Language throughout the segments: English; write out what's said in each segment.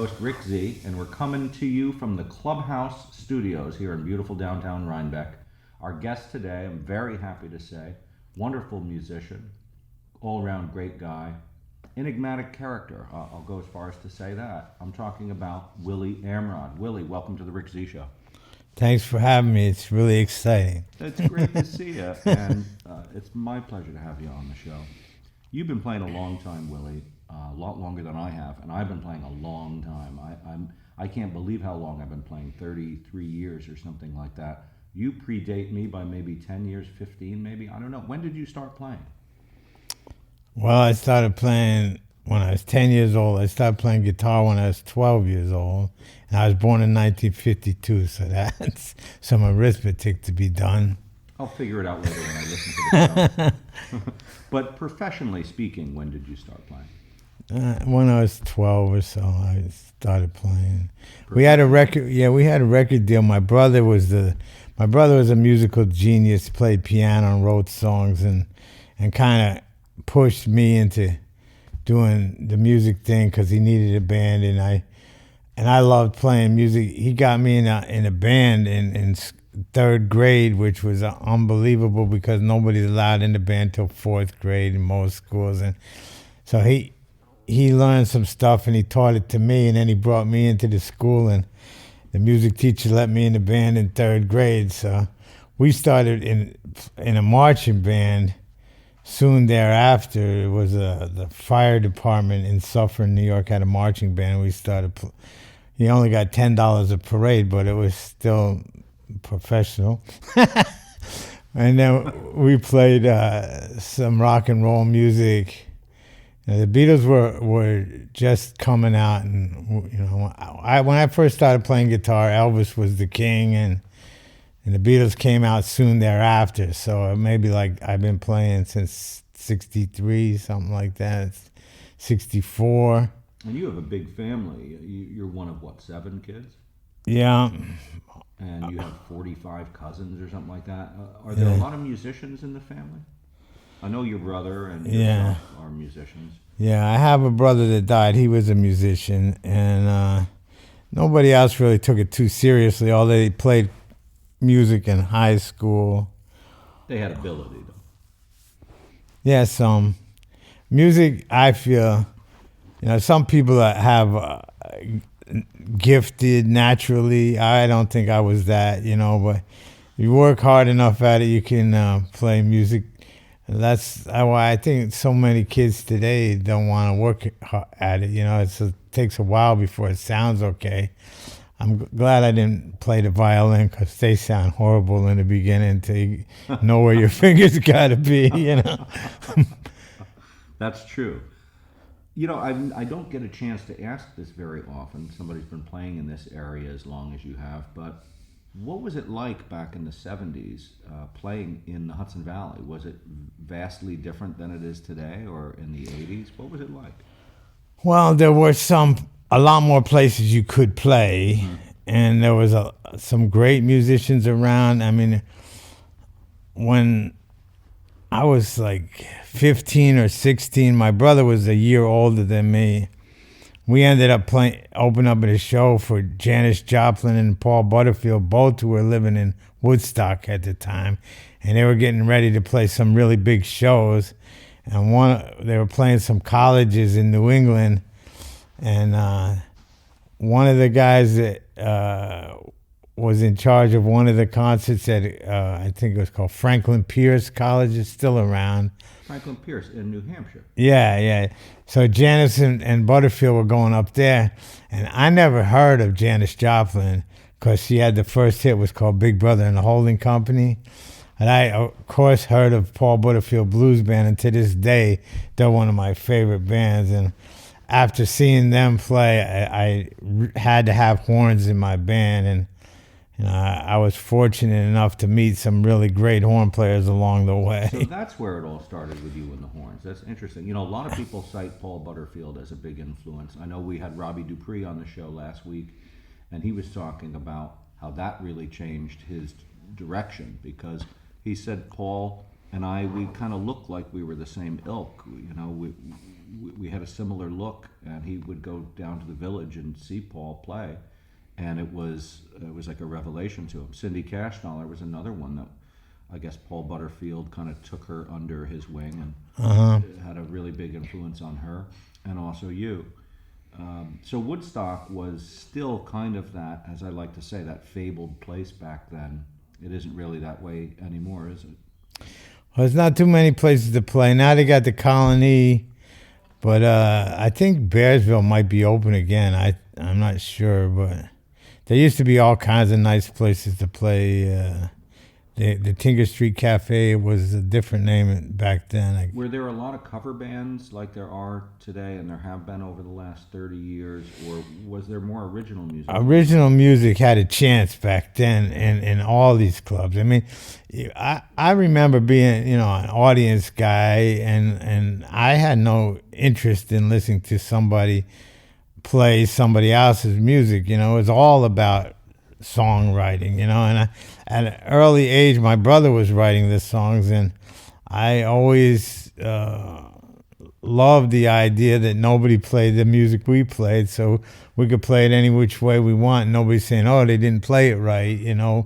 host, Rick Z, and we're coming to you from the Clubhouse Studios here in beautiful downtown Rhinebeck. Our guest today, I'm very happy to say, wonderful musician, all-around great guy, enigmatic character. I'll go as far as to say that. I'm talking about Willy Amrod. Willy, welcome to the Rick Z Show. Thanks for having me. It's really exciting. It's great to see you, and it's my pleasure to have you on the show. You've been playing a long time, Willy, a lot longer than I have, and I've been playing a long time. I can't believe how long I've been playing, 33 years or something like that. You predate me by maybe 10 years, 15 maybe, I don't know. When did you start playing? Well, I started playing when I was 10 years old. I started playing guitar when I was 12 years old, and I was born in 1952, so that's some arithmetic to be done. I'll figure it out later when I listen to the show. But professionally speaking, when did you start playing? When I was 12 or so, I started playing. We had a record. Yeah, we had a record deal. My brother was a musical genius. Played piano and wrote songs, and kind of pushed me into doing the music thing because he needed a band, and I loved playing music. He got me in a band in third grade, which was unbelievable because nobody's allowed in the band till fourth grade in most schools, and so he learned some stuff and he taught it to me, and then he brought me into the school, and the music teacher let me in the band in third grade. So we started in a marching band. Soon thereafter, it was the fire department in Suffern, New York, had a marching band. We started. He only got $10 a parade, but it was still professional. And then we played some rock and roll music. The Beatles were just coming out, and when I first started playing guitar, Elvis was the king, and the Beatles came out soon thereafter. So maybe like I've been playing since '63, something like that. 64. And you have a big family. You're one of what, 7 kids? Yeah. And you have 45 cousins or something like that. Are there a lot of musicians in the family? I know your brother and yourself are musicians. Yeah, I have a brother that died. He was a musician, and nobody else really took it too seriously, although they played music in high school. They had ability, though. Yeah, some music, I feel, some people that have gifted naturally. I don't think I was that, but if you work hard enough at it, you can play music. That's why I think so many kids today don't want to work at it. It takes a while before it sounds okay. I'm glad I didn't play the violin because they sound horrible in the beginning until you know where your fingers got to be, That's true. I don't get a chance to ask this very often. Somebody's been playing in this area as long as you have, but what was it like back in the 70s playing in the Hudson Valley? Was it vastly different than it is today, or in the 80s? What was it like? Well, there were a lot more places you could play, and there was some great musicians around. I mean, when I was like 15 or 16, my brother was a year older than me. We ended up opening up at a show for Janis Joplin and Paul Butterfield, both who were living in Woodstock at the time, and they were getting ready to play some really big shows. And they were playing some colleges in New England, and one of the guys that was in charge of one of the concerts at I think it was called Franklin Pierce College. It's still around. Franklin Pierce in New Hampshire. Yeah. So Janis and Butterfield were going up there, and I never heard of Janis Joplin because she had the first hit was called Big Brother and the Holding Company. And I, of course, heard of Paul Butterfield Blues Band, and to this day, they're one of my favorite bands. And after seeing them play, I had to have horns in my band, and I was fortunate enough to meet some really great horn players along the way. So that's where it all started with you and the horns. That's interesting. A lot of people cite Paul Butterfield as a big influence. I know we had Robbie Dupree on the show last week, and he was talking about how that really changed his direction, because he said Paul and we kind of looked like we were the same ilk. You know, we had a similar look, and he would go down to the Village and see Paul play, and it was like a revelation to him. Cindy Cashdollar was another one that I guess Paul Butterfield kind of took her under his wing and had a really big influence on her, and also you. So Woodstock was still kind of that, as I like to say, that fabled place back then. It isn't really that way anymore, is it? Well, there's not too many places to play. Now they got the Colony, but I think Bearsville might be open again. I'm not sure, but there used to be all kinds of nice places to play. The Tinker Street Cafe was a different name back then. Were there a lot of cover bands like there are today, and there have been over the last 30 years, or was there more original music? Original music had a chance back then in all these clubs. I mean, I remember being, an audience guy, and I had no interest in listening to somebody play somebody else's music. It was all about songwriting, and at an early age, my brother was writing the songs, and I always loved the idea that nobody played the music we played, so we could play it any which way we want. Nobody's saying, "Oh, they didn't play it right," Yeah.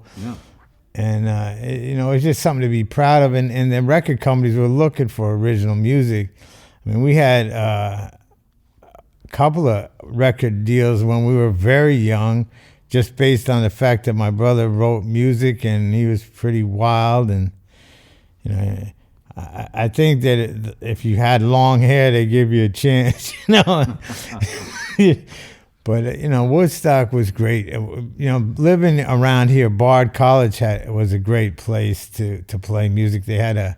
And it's just something to be proud of. And the record companies were looking for original music. I mean, we had a couple of record deals when we were very young, just based on the fact that my brother wrote music and he was pretty wild. And, I think that if you had long hair, they give you a chance, But, Woodstock was great. Living around here, Bard College was a great place to play music. They had a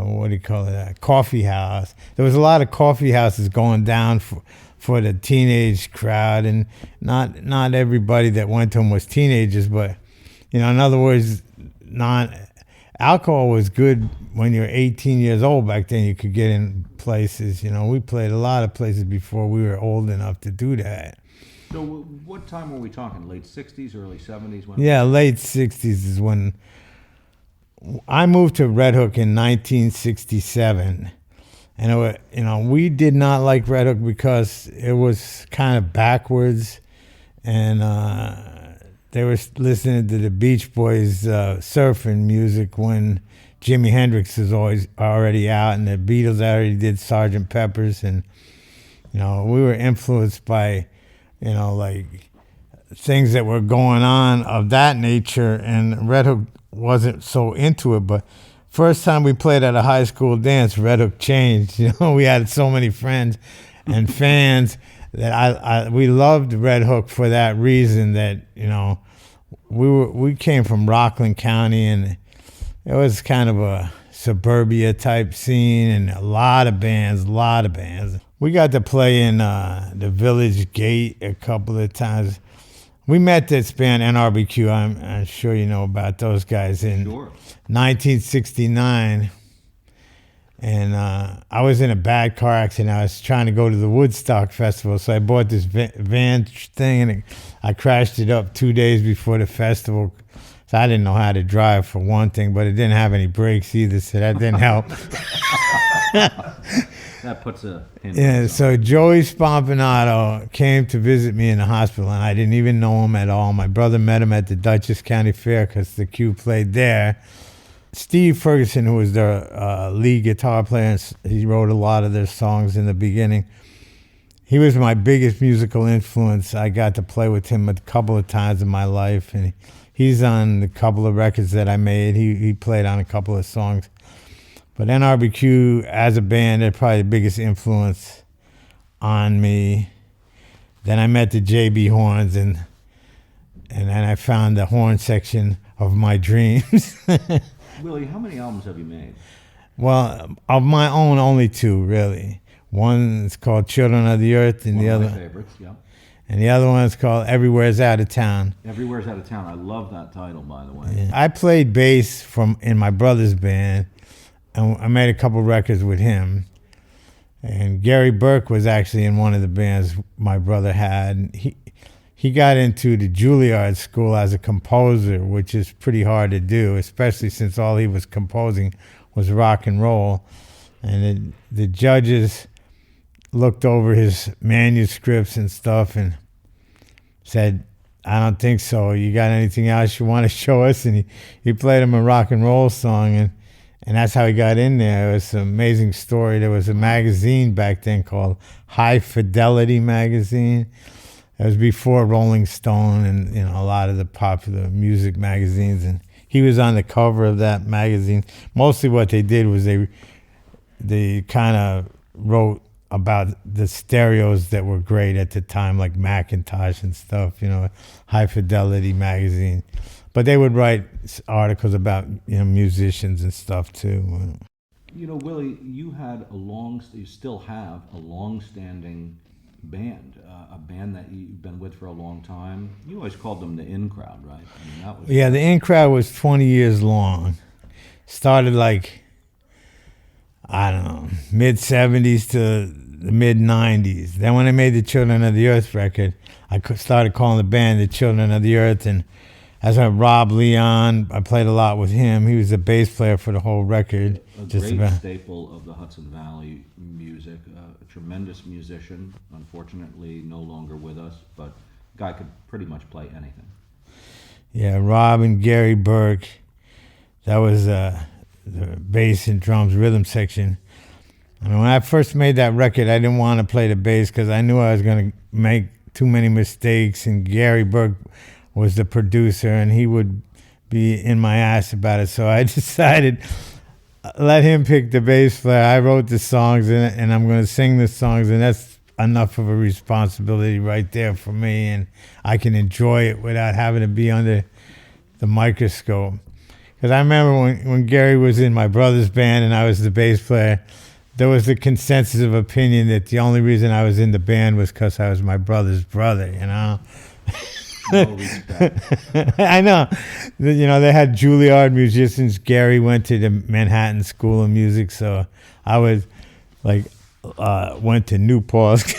what do you call it, a coffee house. There was a lot of coffee houses going down for the teenage crowd, and not everybody that went to them was teenagers, but in other words, alcohol was good when you were 18 years old. Back then you could get in places. We played a lot of places before we were old enough to do that. So what time were we talking? Late 60s, early 70s? Yeah, late 60s is when I moved to Red Hook in 1967. And we did not like Red Hook because it was kind of backwards, and they were listening to the Beach Boys surfing music when Jimi Hendrix was already out, and the Beatles already did Sgt. Pepper's, and we were influenced by like things that were going on of that nature, and Red Hook wasn't so into it. But first time we played at a high school dance, Red Hook changed. We had so many friends and fans that we loved Red Hook for that reason. That we came from Rockland County, and it was kind of a suburbia type scene, and a lot of bands. We got to play in the Village Gate a couple of times. We met this band NRBQ. I'm sure you know about those guys in 1969, and I was in a bad car accident. I was trying to go to the Woodstock Festival, so I bought this van thing, and I crashed it up 2 days before the festival. So I didn't know how to drive, for one thing, but it didn't have any brakes either, so that didn't help. That puts a hint. Yeah, so Joey Spompanato came to visit me in the hospital, and I didn't even know him at all. My brother met him at the Dutchess County Fair because the Q played there. Steve Ferguson, who was their lead guitar player, he wrote a lot of their songs in the beginning. He was my biggest musical influence. I got to play with him a couple of times in my life, and he's on a couple of records that I made. He played on a couple of songs. But NRBQ, as a band, they're probably the biggest influence on me. Then I met the JB Horns, and then I found the horn section of my dreams. Willie, how many albums have you made? Well, of my own, only two, really. One is called Children of the Earth, and one of my favorites, yeah. And the other one is called Everywhere's Out of Town. Everywhere's Out of Town. I love that title, by the way. Yeah. I played bass in my brother's band, and I made a couple records with him. And Gary Burke was actually in one of the bands my brother had. he got into the Juilliard school as a composer, which is pretty hard to do, especially since all he was composing was rock and roll. And the judges looked over his manuscripts and stuff and said, I don't think so. You got anything else you want to show us? And he played him a rock and roll song, and that's how he got in there. It was an amazing story. There was a magazine back then called High Fidelity magazine. It was before Rolling Stone and a lot of the popular music magazines, and he was on the cover of that magazine. Mostly what they did was they kind of wrote about the stereos that were great at the time, like Macintosh and stuff, High Fidelity magazine. But they would write articles about, musicians and stuff too. Willie, you still have a long-standing band, a band that you've been with for a long time. You always called them the In Crowd, right? Yeah, the In Crowd was 20 years long. Started like, I don't know, mid-'70s to the mid-'90s. Then when I made the Children of the Earth record, I started calling the band the Children of the Earth. And as Rob Leon, I played a lot with him. He was the bass player for the whole record. A great staple of the Hudson Valley music. A tremendous musician. Unfortunately, no longer with us, but guy could pretty much play anything. Yeah, Rob and Gary Burke. That was the bass and drums rhythm section. I mean, when I first made that record, I didn't want to play the bass because I knew I was going to make too many mistakes, and Gary Burke was the producer, and he would be in my ass about it. So I decided, let him pick the bass player. I wrote the songs, and I'm going to sing the songs, and that's enough of a responsibility right there for me, and I can enjoy it without having to be under the microscope. Because I remember when Gary was in my brother's band and I was the bass player, there was the consensus of opinion that the only reason I was in the band was because I was my brother's brother, No respect. I know. They had Juilliard musicians. Gary went to the Manhattan School of Music, so I was went to New Paltz.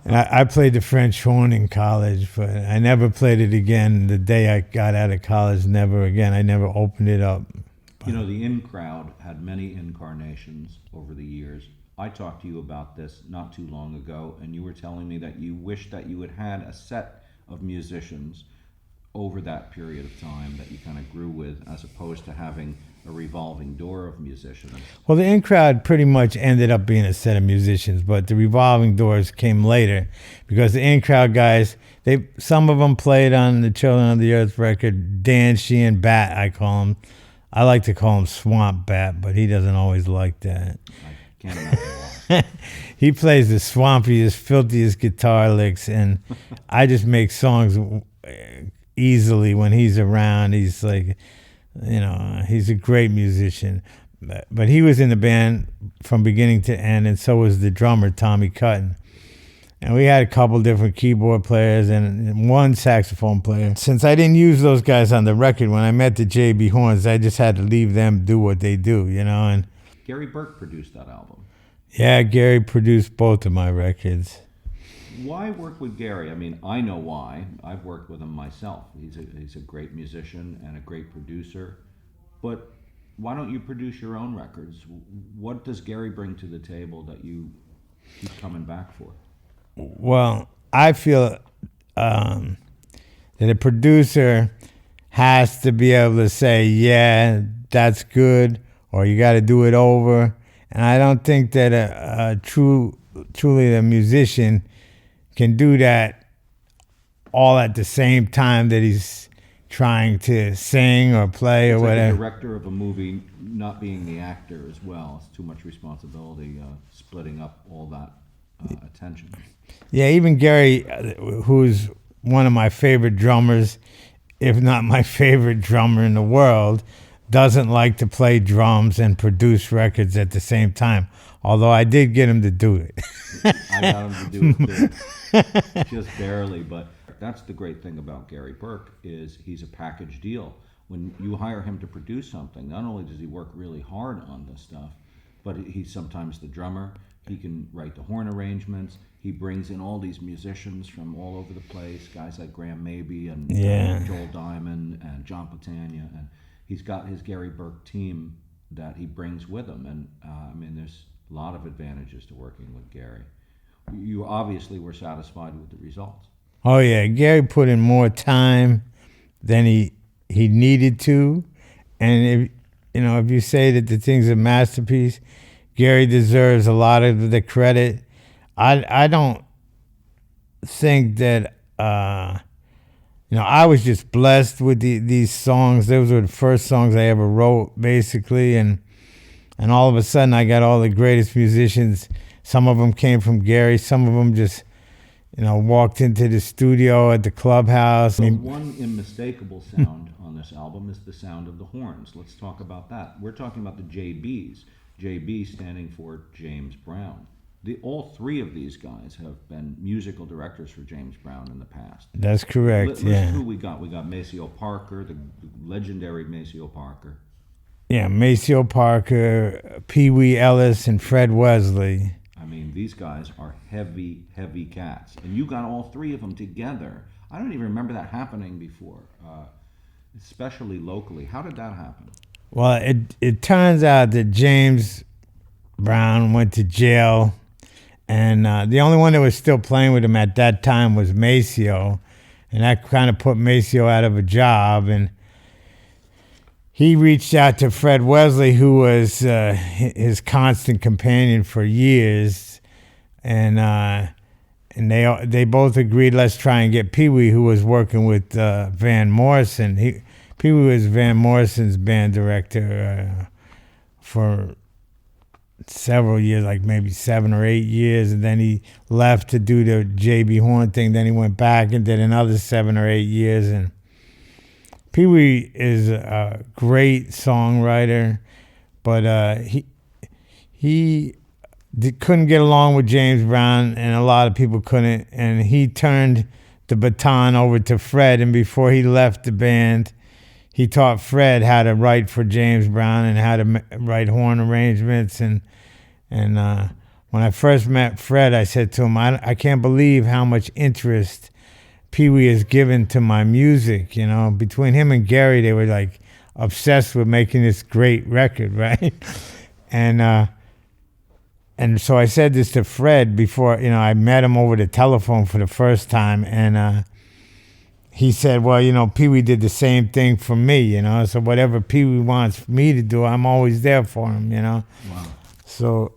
I played the French horn in college, but I never played it again. The day I got out of college, never again. I never opened it up. The In Crowd had many incarnations over the years. I talked to you about this not too long ago, and you were telling me that you wish that you had a set of musicians over that period of time that you kind of grew with, as opposed to having a revolving door of musicians. Well, the In Crowd pretty much ended up being a set of musicians, but the revolving doors came later because the In Crowd guys, some of them played on the Children of the Earth record. Dan Sheehan Bat, I call him. I like to call him Swamp Bat, but he doesn't always like that. I can't imagine why. He plays the swampiest, filthiest guitar licks, and I just make songs easily when he's around. He's like, he's a great musician. But he was in the band from beginning to end, and so was the drummer, Tommy Cutton. And we had a couple different keyboard players and one saxophone player. Since I didn't use those guys on the record, when I met the J.B. Horns, I just had to leave them do what they do, And Gary Burke produced that album. Yeah, Gary produced both of my records. Why work with Gary? I mean, I know why. I've worked with him myself. He's a great musician and a great producer. But why don't you produce your own records? What does Gary bring to the table that you keep coming back for? Well, I feel that a producer has to be able to say, yeah, that's good, or you got to do it over. And I don't think that truly a musician can do that all at the same time that he's trying to sing or play or whatever. Like a director of a movie not being the actor as well. It's too much responsibility, splitting up all that attention. Yeah, even Gary, who's one of my favorite drummers, if not my favorite drummer in the world, doesn't like to play drums and produce records at the same time. Although I did get him to do it. I got him to do it too. Just barely, but that's the great thing about Gary Burke is he's a package deal. When you hire him to produce something, not only does he work really hard on this stuff, but he's sometimes the drummer, He can write the horn arrangements. He brings in all these musicians from all over the place, guys like Graham Mabey and Joel Diamond and John Platania, and he's got his Gary Burke team that he brings with him. And I mean, there's a lot of advantages to working with Gary. You obviously were satisfied with the results. Oh yeah, Gary put in more time than he needed to, and if you say that the thing's a masterpiece, Gary deserves a lot of the credit. I don't think that I was just blessed with these songs. Those were the first songs I ever wrote, basically, and all of a sudden I got all the greatest musicians. Some of them came from Gary. Some of them just walked into the studio at the clubhouse. The one unmistakable sound on this album is the sound of the horns. Let's talk about that. We're talking about the JBs. JB standing for James Brown. All three of these guys have been musical directors for James Brown in the past. That's correct, yeah. Who we got? We got Maceo Parker, the legendary Maceo Parker. Yeah, Maceo Parker, Pee Wee Ellis, and Fred Wesley. I mean, these guys are heavy, heavy cats. And you got all three of them together. I don't even remember that happening before, especially locally. How did that happen? Well, it turns out that James Brown went to jail, and the only one that was still playing with him at that time was Maceo, and that kind of put Maceo out of a job, and he reached out to Fred Wesley, who was his constant companion for years, and they both agreed, let's try and get Pee Wee, who was working with Van Morrison. Pee Wee was Van Morrison's band director for several years, like maybe 7 or 8 years, and then he left to do the J.B. Horn thing. Then he went back and did another 7 or 8 years. And Pee Wee is a great songwriter, but he couldn't get along with James Brown, and a lot of people couldn't. And he turned the baton over to Fred, and before he left the band, he taught Fred how to write for James Brown and how to write horn arrangements. And when I first met Fred, I said to him, I can't believe how much interest Pee Wee has given to my music. Between him and Gary, they were like obsessed with making this great record, right? And so I said this to Fred before, I met him over the telephone for the first time, and he said, well, Pee Wee did the same thing for me, so whatever Pee Wee wants me to do, I'm always there for him, Wow. So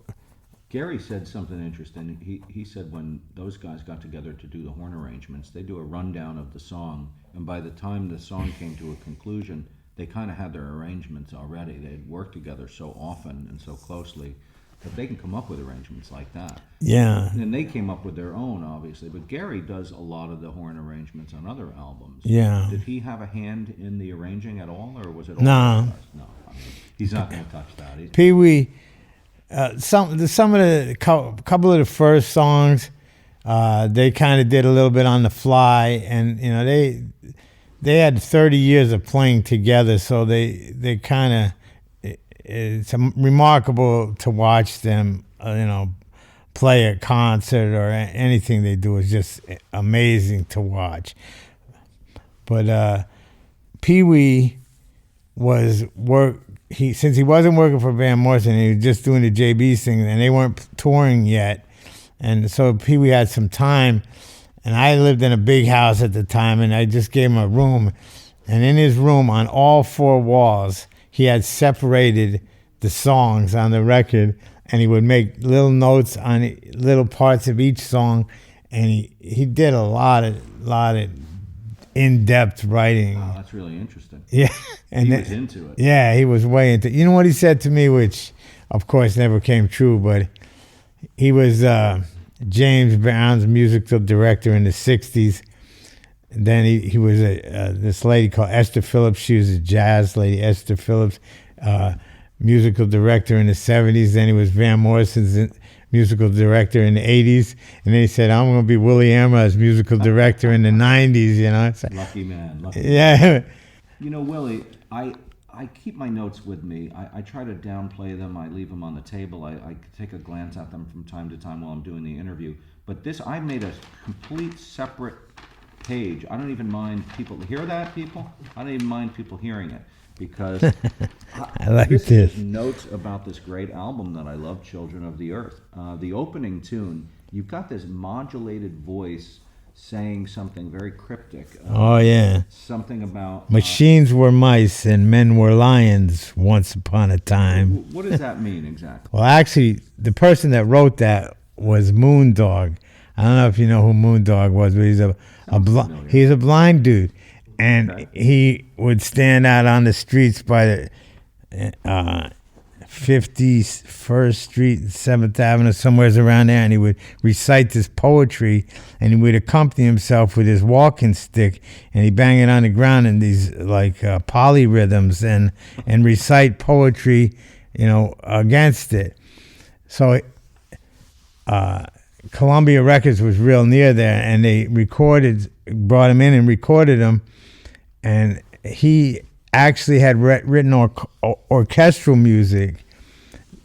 Gary said something interesting. He said when those guys got together to do the horn arrangements, they do a rundown of the song, and by the time the song came to a conclusion, they kind of had their arrangements already. They had worked together so often and so closely that they can come up with arrangements like that. Yeah. And they came up with their own, obviously, but Gary does a lot of the horn arrangements on other albums. Yeah. Did he have a hand in the arranging at all, or was it all? No. No, I mean, he's not going to touch that. Pee Wee, some of the couple of the first songs, they kind of did a little bit on the fly, and they had 30 years of playing together, so they kind of. It's remarkable to watch them, play a concert or anything they do is just amazing to watch. But Pee Wee since he wasn't working for Van Morrison, he was just doing the JB thing, and they weren't touring yet, and so Pee Wee had some time, and I lived in a big house at the time, and I just gave him a room, and in his room on all 4 walls, he had separated the songs on the record, and he would make little notes on little parts of each song, and he did a lot of in-depth writing. Wow, that's really interesting. Yeah, and he was into it. Yeah, he was way into it. You know what he said to me, which of course never came true, but he was James Brown's musical director in the '60s. And then he was this lady called Esther Phillips. She was a jazz lady, Esther Phillips, musical director in the '70s. Then he was Van Morrison's musical director in the '80s. And then he said, I'm going to be Willy Amrod's musical director in the '90s, Lucky man. Yeah. Willie, I keep my notes with me. I try to downplay them. I leave them on the table. I take a glance at them from time to time while I'm doing the interview. But this, I made a complete separate page. I don't even mind people hear that, people. I don't even mind people hearing it because I like this this. is notes about this great album that I love, Children of the Earth. The opening tune, you've got this modulated voice saying something very cryptic. Oh yeah. Something about Machines were mice and men were lions once upon a time. What does that mean exactly? Well, actually, the person that wrote that was Moondog. I don't know if you know who Moondog was, but he's a blind dude, and Okay. he would stand out on the streets by the 51st Street and 7th Avenue, somewhere around there, and he would recite this poetry, and he would accompany himself with his walking stick, and he'd bang it on the ground in these like polyrhythms and recite poetry, against it. So Columbia Records was real near there, and they brought him in and recorded him, and he actually had written orchestral music.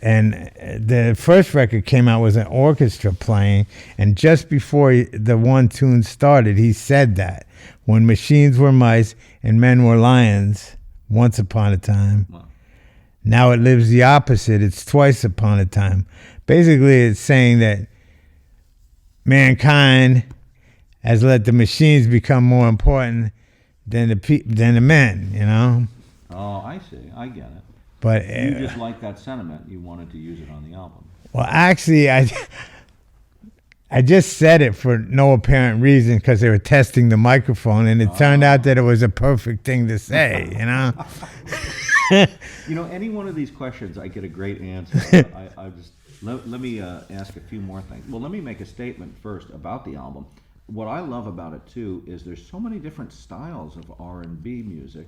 And the first record came out was an orchestra playing, and just before the one tune started, he said that when machines were mice and men were lions, once upon a time. Wow. Now it lives the opposite. It's twice upon a time. Basically, it's saying that mankind has let the machines become more important than the men. Oh, I see. I get it. But You just like that sentiment. You wanted to use it on the album. well, actually, I just said it for no apparent reason because they were testing the microphone, and it turned out that it was a perfect thing to say. Any one of these questions, I get a great answer. I just let me ask a few more things. Well, let me make a statement first about the album. What I love about it too is there's so many different styles of R&B music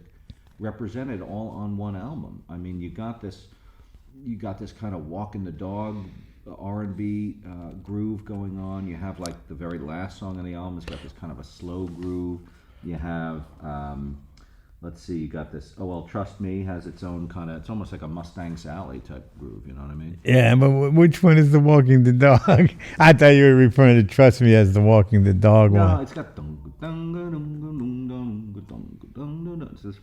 represented all on one album. I mean, you got this kind of walking the dog R&B groove going on. You have like the very last song on the album has got this kind of a slow groove. You have let's see, you got this, oh well, Trust Me has its own kind of, it's almost like a Mustang Sally type groove, you know what I mean? Yeah, but which one is the Walking the Dog? I thought you were referring to Trust Me as the Walking the Dog No, one. it's got it's this,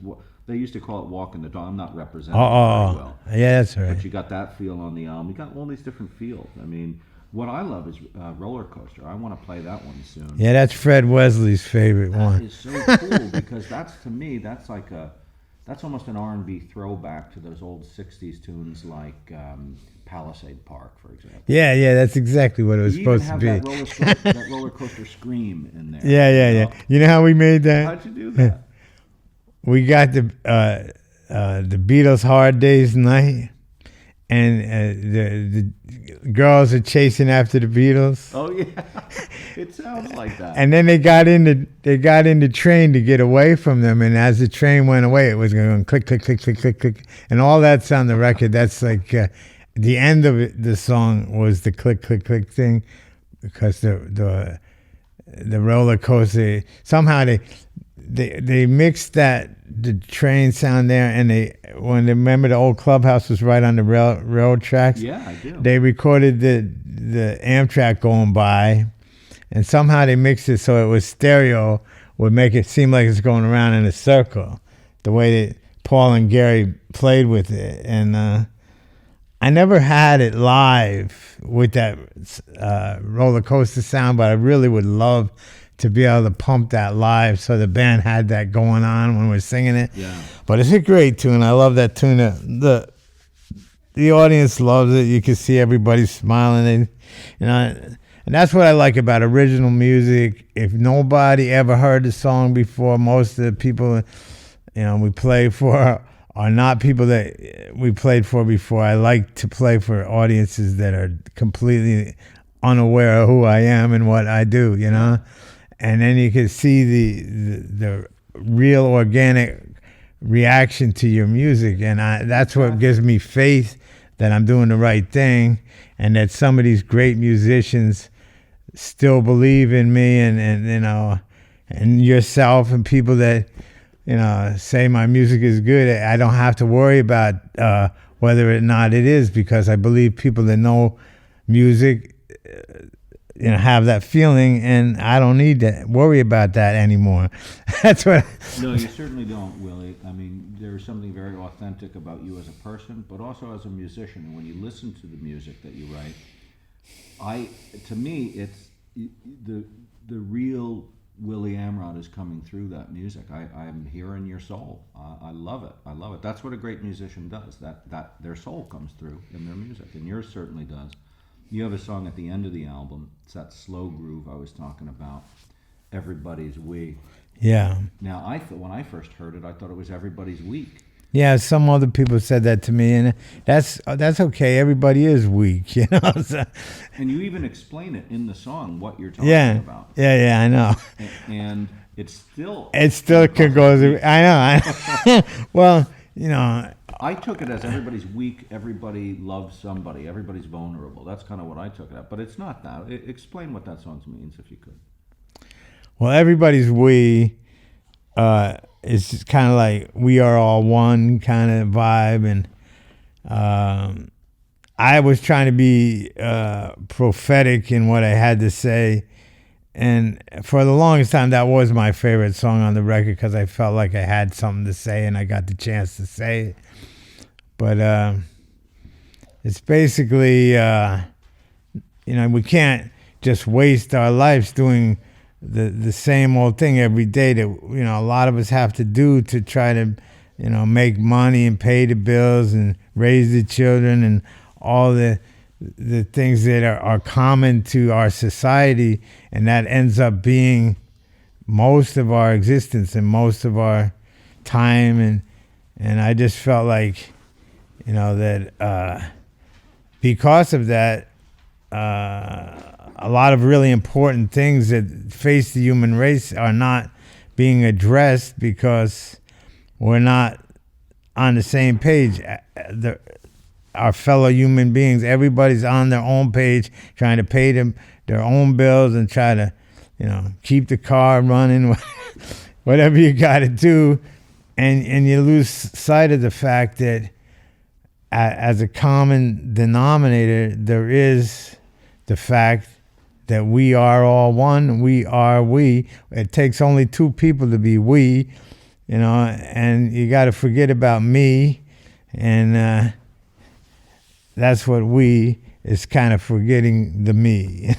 they used to call it Walking the Dog. I'm not representing it very well. Yeah, that's right. But you got that feel on the album. You got all these different feels. I mean, what I love is Roller Coaster. I want to play that one soon. Yeah, that's Fred Wesley's favorite That one. is so cool because that's like that's almost an R&B throwback to those old '60s tunes like Palisade Park, for example. Yeah, that's exactly what it was You supposed even to have be. that roller coaster scream in there. Yeah. You know how we made that? How'd you do that? We got the Beatles' Hard Day's Night, and the girls are chasing after the Beatles. Oh yeah, it sounds like that. And then they got in the train to get away from them, and as the train went away, it was going click, click, click, click, click, click, and all that's on the record. That's like the end of the song was the click, click, click thing, because the roller coaster somehow they mixed the train sound there, and remember the old clubhouse was right on the railroad tracks. Yeah, I do. They recorded the Amtrak going by, and somehow they mixed it so it was stereo, would make it seem like it's going around in a circle, the way that Paul and Gary played with it. And I never had it live with that roller coaster sound, but I really would love to be able to pump that live so the band had that going on when we're singing it. Yeah. But it's a great tune. I love that tune. The audience loves it. You can see everybody smiling. And that's what I like about original music. If nobody ever heard the song before, most of the people we play for are not people that we played for before. I like to play for audiences that are completely unaware of who I am and what I do, And then you can see the real organic reaction to your music, and that's what gives me faith that I'm doing the right thing, and that some of these great musicians still believe in me, and yourself, and people that say my music is good, I don't have to worry about whether or not it is, because I believe people that know music, have that feeling, and I don't need to worry about that anymore. That's what. No, you certainly don't, Willie. I mean, there is something very authentic about you as a person, but also as a musician. And when you listen to the music that you write, to me, it's the real Willy Amrod is coming through that music. I'm hearing your soul. I love it. I love it. That's what a great musician does. That their soul comes through in their music, and yours certainly does. You have a song at the end of the album. It's that slow groove I was talking about. Everybody's We. Yeah. Now, when I first heard it, I thought it was Everybody's Weak. Yeah, some other people said that to me, and that's okay. Everybody is weak, So, And you even explain it in the song what you're talking about. Yeah, I know. And it's still can go. I know. Well, I took it as everybody's weak, everybody loves somebody, everybody's vulnerable. That's kind of what I took it at. But it's not that. Explain what that song means, if you could. Well, everybody's we. It's just kind of like we are all one kind of vibe, and I was trying to be prophetic in what I had to say, and for the longest time that was my favorite song on the record, because I felt like I had something to say and I got the chance to say it. But it's basically we can't just waste our lives doing the same old thing every day that a lot of us have to do to try to make money and pay the bills and raise the children and all the things that are common to our society, and that ends up being most of our existence and most of our time, and I just felt like that because of that, a lot of really important things that face the human race are not being addressed because we're not on the same page. Our fellow human beings, everybody's on their own page, trying to pay their own bills and try to, keep the car running, whatever you got to do, and you lose sight of the fact that as a common denominator, there is the fact that we are all one. We are we. It takes only two people to be we, and you got to forget about me, and that's what we is kind of forgetting the me.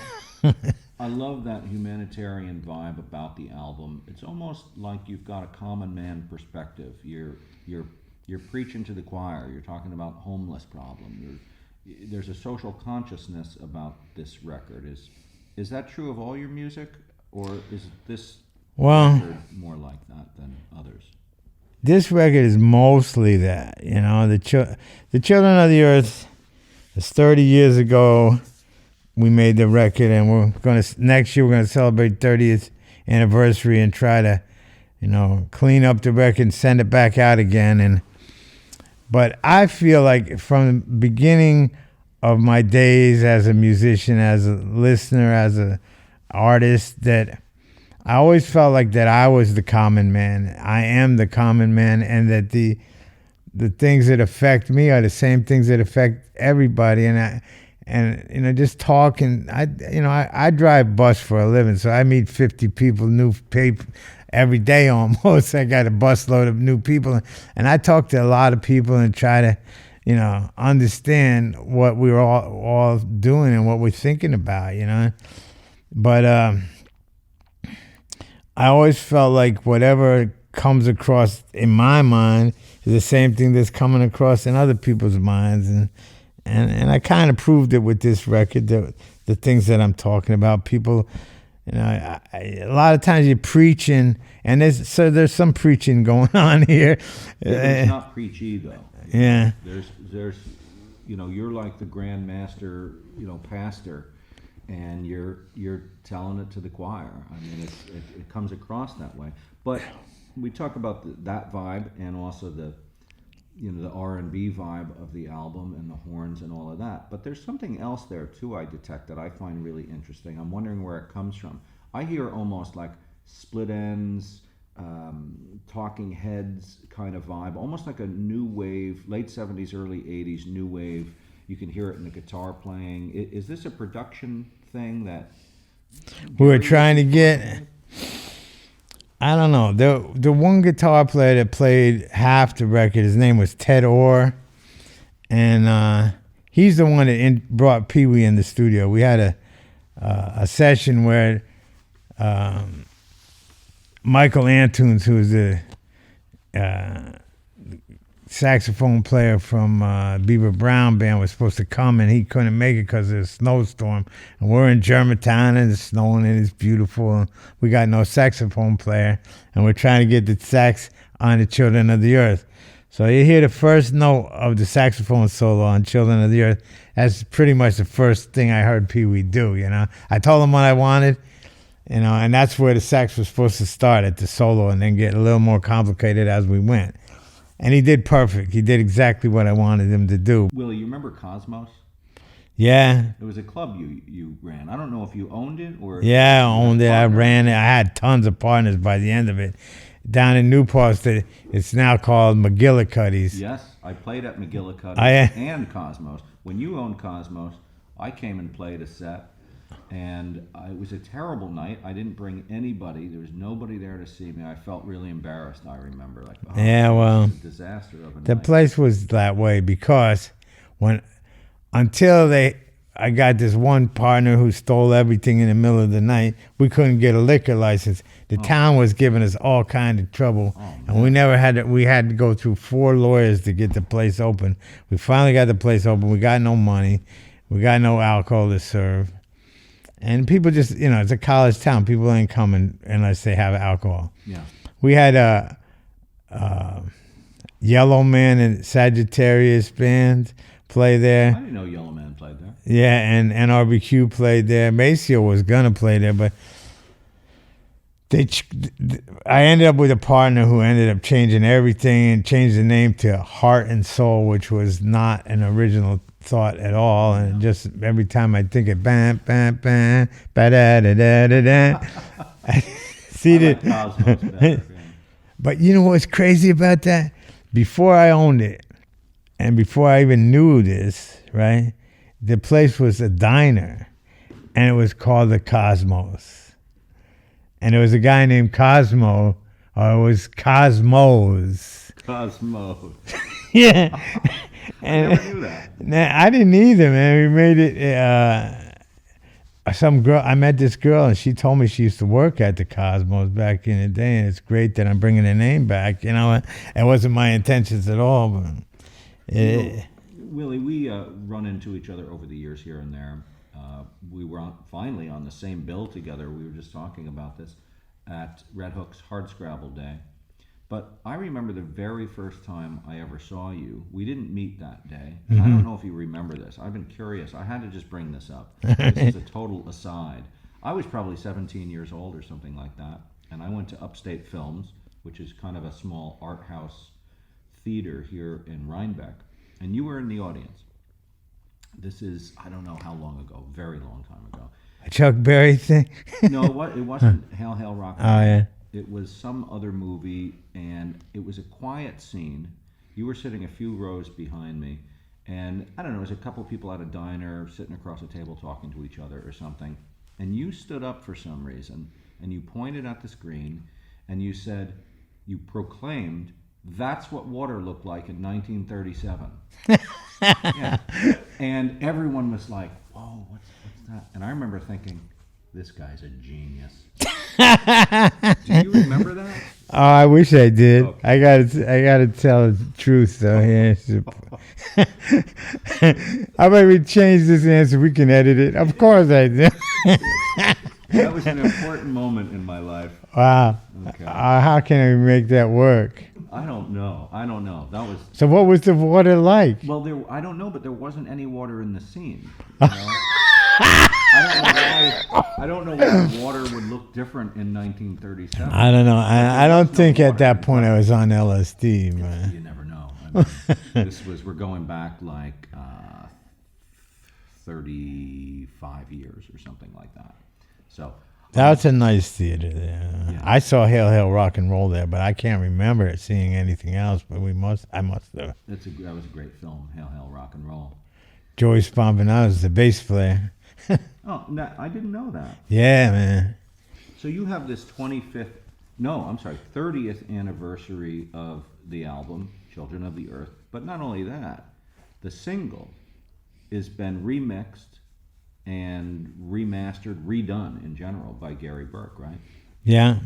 I love that humanitarian vibe about the album. It's almost like you've got a common man perspective. You're preaching to the choir. You're talking about homeless problem. There's a social consciousness about this record. Is that true of all your music, or is this record more like that than others? This record is mostly that. The Children of the Earth. It's 30 years ago we made the record, and next year we're gonna celebrate 30th anniversary and try to, clean up the record and send it back out again. But I feel like from the beginning of my days as a musician, as a listener, as an artist, that I always felt like that I was the common man. I am the common man, and that the things that affect me are the same things that affect everybody. And just talking. I drive bus for a living, so I meet 50 people, new people every day almost. I got a busload of new people, and I talk to a lot of people and try to, understand what we're all doing and what we're thinking about, But I always felt like whatever comes across in my mind is the same thing that's coming across in other people's minds, and I kind of proved it with this record. The things that I'm talking about, people. A lot of times you're preaching, and there's some preaching going on here. Yeah, but it's not preachy though. Yeah. There's you're like the grand master, pastor, and you're telling it to the choir. I mean, it comes across that way. But we talk about that vibe, and also the R&B vibe of the album and the horns and all of that. But there's something else there too I detect that I find really interesting. I'm wondering where it comes from. I hear almost like split ends, Talking Heads kind of vibe, almost like a new wave, late 70s, early 80s new wave. You can hear it in the guitar playing. Is this a production thing that We were Gary trying to was get. involved I don't know. The one guitar player that played half the record, his name was Ted Orr, and he's the one that brought Pee Wee in the studio. We had a session where Michael Antunes, who was the saxophone player from Beaver Brown Band, was supposed to come, and he couldn't make it because of a snowstorm. And we're in Germantown, and it's snowing, and it's beautiful. And we got no saxophone player, and we're trying to get the sax on the Children of the Earth. So you hear the first note of the saxophone solo on Children of the Earth. That's pretty much the first thing I heard Pee Wee do, you know. I told him what I wanted, you know, and that's where the sax was supposed to start, at the solo, and then get a little more complicated as we went. And he did perfect. He did exactly what I wanted him to do. Willie, you remember Cosmos? Yeah. It was a club you ran. I don't know if you owned it or... Yeah, I owned it. I ran it. I had tons of partners by the end of it. Down in Newport, it's now called McGillicuddy's. Yes, I played at McGillicuddy and Cosmos. When you owned Cosmos, I came and played a set, and it was a terrible night. I didn't bring anybody. There was nobody there to see me. I felt really embarrassed, I remember. Like, oh, yeah, well, this is a disaster of a the night. place was that way because I got this one partner who stole everything in the middle of the night. We couldn't get a liquor license. The town was giving us all kind of trouble, and we had to go through 4 lawyers to get the place open. We finally got the place open. We got no money. We got no alcohol to serve. And people just, you know, it's a college town. People ain't coming unless they have alcohol. Yeah. We had a Yellow Man and Sagittarius band play there. I didn't know Yellow Man played there. Yeah, and NRBQ played there. Maceo was gonna play there, but I ended up with a partner who ended up changing everything and changed the name to Heart and Soul, which was not an original thought at all. And just every time I think it, bam, bam, bam, ba da da da da da. See I like Cosmos better, yeah. But you know what's crazy about that? Before I owned it, and before I even knew this, right, the place was a diner, and it was called the Cosmos. And there was a guy named Cosmo, or it was Cosmos. Cosmos. Yeah. I never knew that. Nah, I didn't either, man. We made it. I met this girl, and she told me she used to work at the Cosmos back in the day, and it's great that I'm bringing the name back. You know, it wasn't my intentions at all, but Willie, we run into each other over the years here and there. We were finally on the same bill together. We were just talking about this at Red Hook's Hardscrabble Day. But I remember the very first time I ever saw you. We didn't meet that day. Mm-hmm. I don't know if you remember this. I've been curious. I had to just bring this up. This is a total aside. I was probably 17 years old or something like that, and I went to Upstate Films, which is kind of a small art house theater here in Rhinebeck, and you were in the audience. This is, I don't know how long ago, very long time ago. A Chuck Berry thing? No, it wasn't Hail, Hail, Rock. Oh, yeah. It was some other movie, and it was a quiet scene. You were sitting a few rows behind me, and I don't know, it was a couple people at a diner sitting across a table talking to each other or something, and you stood up for some reason, and you pointed at the screen, and you said, you proclaimed, "That's what water looked like in 1937. Yeah. And everyone was like, "Whoa, what's that?" And I remember thinking, this guy's a genius. Do you remember that? Oh, I wish I did. Okay. I gotta tell the truth though. Yeah. How about we change this answer? We can edit it. Of course I did. That was an important moment in my life. Wow. Okay. How can I make that work? I don't know. That was... So what was the water like? Well, I don't know, but there wasn't any water in the scene. You know? I don't know why water would look different in 1937. I don't know. I don't think at that point I was on LSD, man. You never know. I mean, we're going back like 35 years or something like that. So That's a nice theater there. Yeah. I saw Hail Hail Rock and Roll there, but I can't remember seeing anything else. But I must have. That was a great film, Hail Hail Rock and Roll. Joey Spompanato is the bass player. Oh, no, I didn't know that. Yeah, man. So you have this 30th anniversary of the album, Children of the Earth. But not only that, the single has been remixed and remastered, redone in general by Gary Burke, right? Yeah.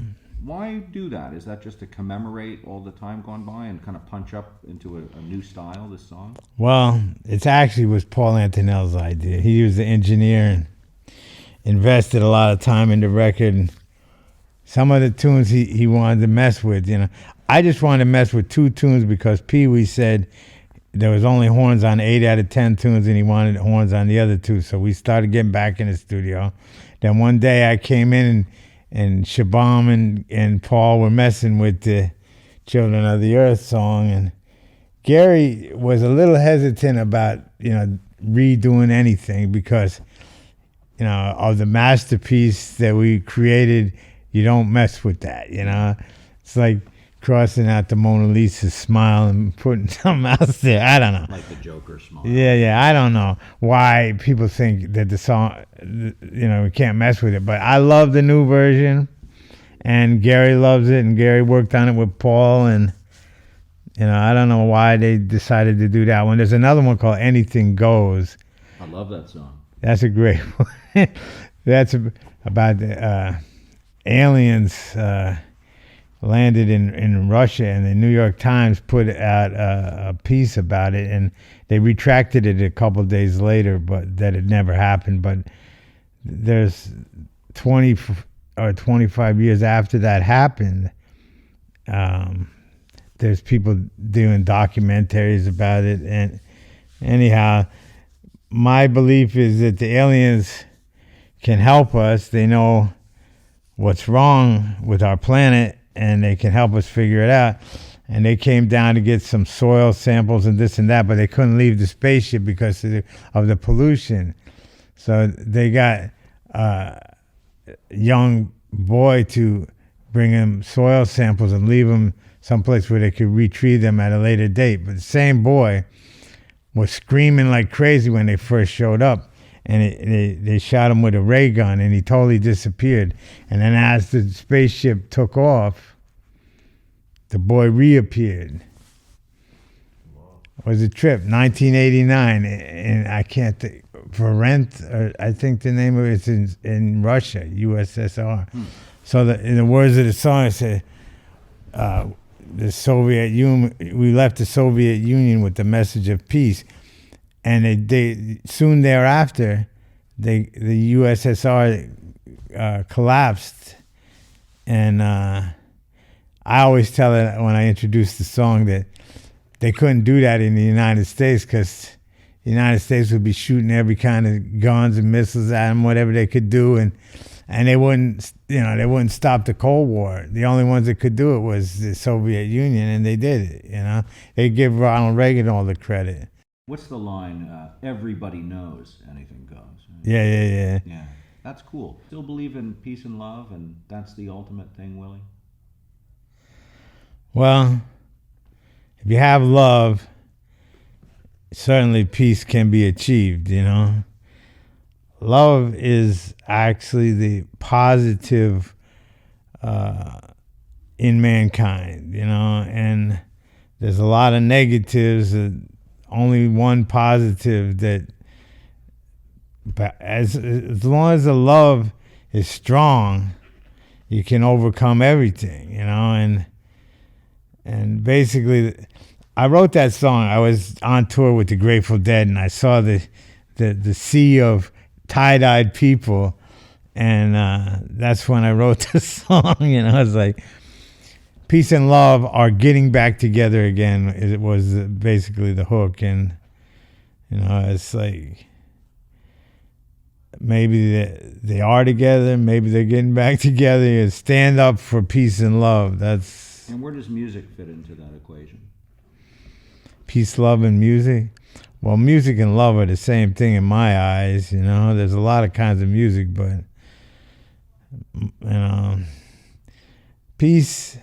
Why do that? Is that just to commemorate all the time gone by and kind of punch up into a new style, this song? Well, it actually was Paul Antonel's idea. He was the engineer and invested a lot of time in the record. Some of the tunes he wanted to mess with, you know. I just wanted to mess with 2 tunes because Pee Wee said there was only horns on 8 out of 10 tunes and he wanted horns on the other 2. So we started getting back in the studio. Then one day I came in and Shabam and Paul were messing with the Children of the Earth song, and Gary was a little hesitant about, you know, redoing anything because, you know, of the masterpiece that we created, you don't mess with that, you know. It's like crossing out the Mona Lisa's smile and putting something else there. I don't know. Like the Joker smile. Yeah. I don't know why people think that the song, you know, we can't mess with it. But I love the new version, and Gary loves it, and Gary worked on it with Paul, and, you know, I don't know why they decided to do that one. There's another one called Anything Goes. I love that song. That's a great one. That's about the aliens landed in Russia, and the New York Times put out a piece about it, and they retracted it a couple of days later, but that it never happened. But there's 20 or 25 years after that happened, there's people doing documentaries about it. And anyhow, my belief is that the aliens can help us. They know what's wrong with our planet, and they can help us figure it out. And they came down to get some soil samples and this and that, but they couldn't leave the spaceship because of the pollution. So they got a young boy to bring them soil samples and leave them someplace where they could retrieve them at a later date. But the same boy was screaming like crazy when they first showed up. And they shot him with a ray gun, and he totally disappeared. And then as the spaceship took off, the boy reappeared. It was a trip, 1989, and I can't think, for rent, or I think the name of it's in Russia, USSR. So in the words of the song, it said, the Soviet Union, we left the Soviet Union with the message of peace. And they soon thereafter, the USSR collapsed. And I always tell it when I introduce the song that they couldn't do that in the United States because the United States would be shooting every kind of guns and missiles at them, whatever they could do, and they wouldn't, they wouldn't stop the Cold War. The only ones that could do it was the Soviet Union, and they did it. They give Ronald Reagan all the credit. What's the line? Everybody knows anything goes. Right? Yeah. Yeah, that's cool. Still believe in peace and love, and that's the ultimate thing, Willie? Well, if you have love, certainly peace can be achieved, Love is actually the positive in mankind, and there's a lot of negatives, only one positive that, but as long as the love is strong, you can overcome everything, and basically, I wrote that song. I was on tour with the Grateful Dead, and I saw the sea of tie-dyed people, and that's when I wrote the song. I was like, peace and love are getting back together again. It was basically the hook, and it's like maybe they are together, maybe they're getting back together. And stand up for peace and love. And where does music fit into that equation? Peace, love, and music. Well, music and love are the same thing in my eyes. There's a lot of kinds of music, but You know, peace.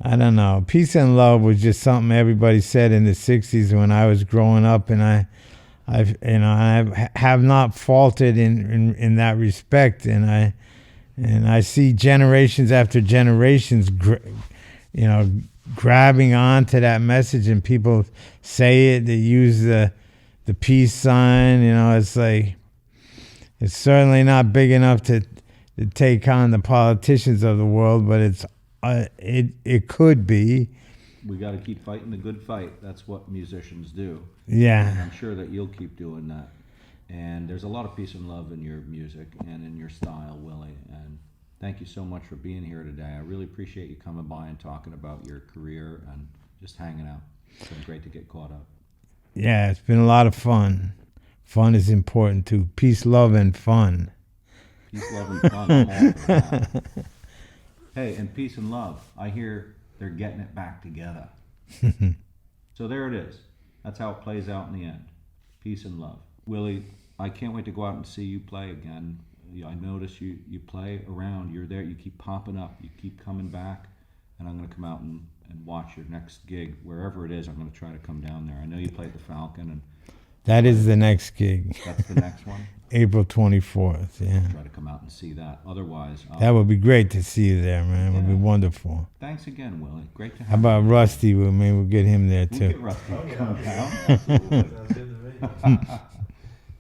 I don't know. Peace and love was just something everybody said in the '60s when I was growing up, and I have not faltered in that respect, and I see generations after generations, grabbing onto that message, and people say it. They use the peace sign. It's like it's certainly not big enough to take on the politicians of the world, but it could be. We got to keep fighting the good fight. That's what musicians do. And Yeah. I'm sure that you'll keep doing that. And there's a lot of peace and love in your music and in your style, Willie. And thank you so much for being here today. I really appreciate you coming by and talking about your career and just hanging out. It's been great to get caught up. Yeah, it's been a lot of fun. Fun is important too. Peace, love, and fun. Peace, love, and fun. I'm all for that. Hey, and peace and love. I hear they're getting it back together. So there it is. That's how it plays out in the end. Peace and love. Willie, I can't wait to go out and see you play again. I notice you play around. You're there. You keep popping up. You keep coming back. And I'm going to come out and watch your next gig. Wherever it is, I'm going to try to come down there. I know you played the Falcon. And That is the next gig. that's the next one? April 24th, yeah. Try to come out and see that. Otherwise, That would be great to see you there, man. It would be Yeah. wonderful. thanks again, Willie. Great to have How about Rusty? Maybe we'll get him there you. We'll get too. Rusty to come down. Absolutely.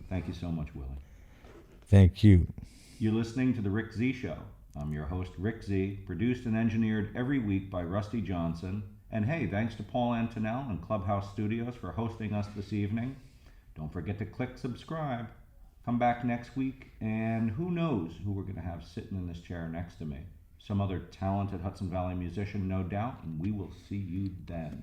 Thank you so much, Willie. Thank you. You're listening to The Rick Z Show. I'm your host, Rick Z, produced and engineered every week by Rusty Johnson. And hey, thanks to Paul Antonell and Clubhouse Studios for hosting us this evening. Don't forget to click subscribe. Come back next week, and who knows who we're going to have sitting in this chair next to me. Some other talented Hudson Valley musician, no doubt, and we will see you then.